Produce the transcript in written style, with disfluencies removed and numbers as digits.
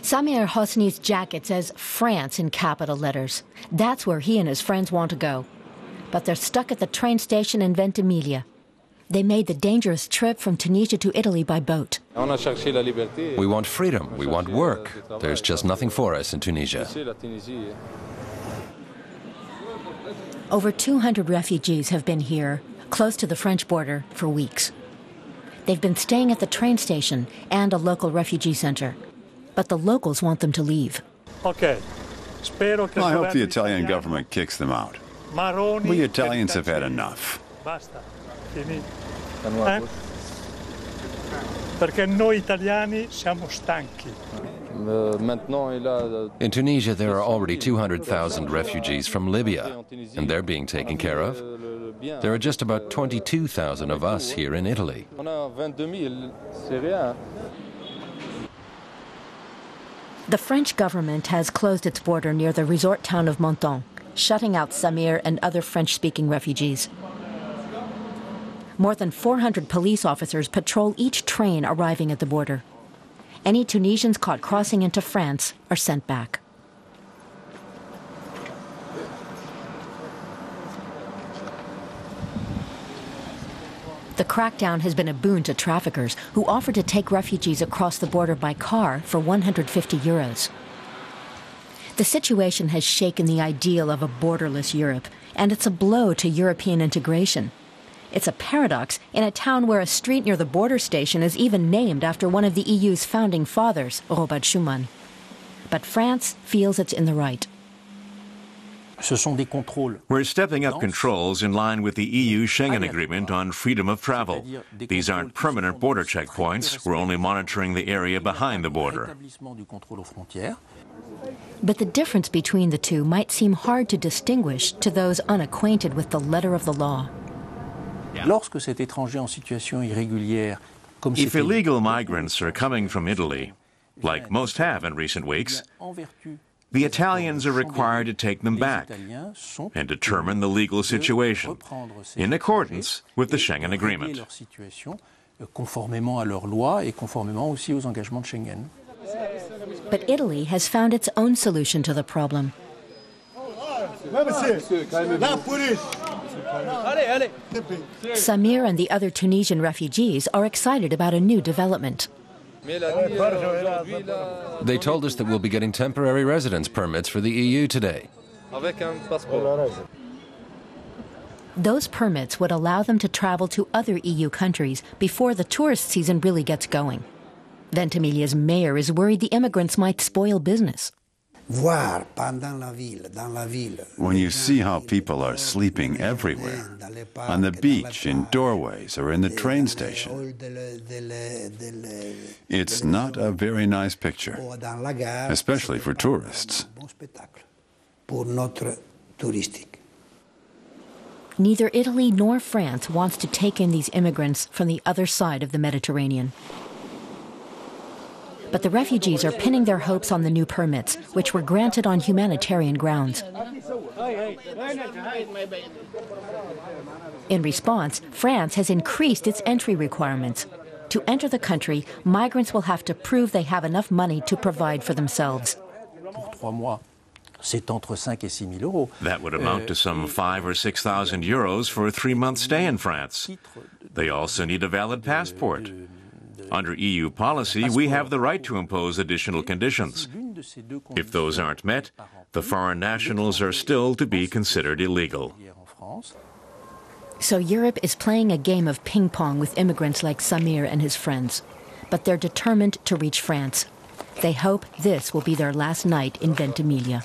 Samir Hosni's jacket says France in capital letters. That's where he and his friends want to go. But they're stuck at the train station in Ventimigilia. They made the dangerous trip from Tunisia to Italy by boat. We want freedom. We want work. There's just nothing for us in Tunisia. Over 200 refugees have been here, close to the French border, for weeks. They've been staying at the train station and a local refugee center. But the locals want them to leave. I hope the Italian government kicks them out. We Italians have had enough. In Tunisia, there are already 200,000 refugees from Libya, and they're being taken care of. There are just about 22,000 of us here in Italy. The French government has closed its border near the resort town of Menton, shutting out Samir and other French-speaking refugees. More than 400 police officers patrol each train arriving at the border. Any Tunisians caught crossing into France are sent back. The crackdown has been a boon to traffickers who offer to take refugees across the border by car for 150 euros. The situation has shaken the ideal of a borderless Europe, and it's a blow to European integration. It's a paradox in a town where a street near the border station is even named after one of the EU's founding fathers, Robert Schuman. But France feels it's in the right. We're stepping up controls in line with the EU Schengen Agreement on freedom of travel. These aren't permanent border checkpoints. We're only monitoring the area behind the border. But the difference between the two might seem hard to distinguish to those unacquainted with the letter of the law. If illegal migrants are coming from Italy, like most have in recent weeks, the Italians are required to take them back and determine the legal situation in accordance with the Schengen Agreement. But Italy has found its own solution to the problem. Samir and the other Tunisian refugees are excited about a new development. They told us that we'll be getting temporary residence permits for the EU today. Those permits would allow them to travel to other EU countries before the tourist season really gets going. Ventimigilia's mayor is worried the immigrants might spoil business. When you see how people are sleeping everywhere, on the beach, in doorways, or in the train station, it's not a very nice picture, especially for tourists. Neither Italy nor France wants to take in these immigrants from the other side of the Mediterranean. But the refugees are pinning their hopes on the new permits, which were granted on humanitarian grounds. In response, France has increased its entry requirements. To enter the country, migrants will have to prove they have enough money to provide for themselves. That would amount to some 5,000 or 6,000 euros for a 3-month stay in France. They also need a valid passport. Under EU policy, we have the right to impose additional conditions. If those aren't met, the foreign nationals are still to be considered illegal. So Europe is playing a game of ping-pong with immigrants like Samir and his friends. But they're determined to reach France. They hope this will be their last night in Ventimigilia.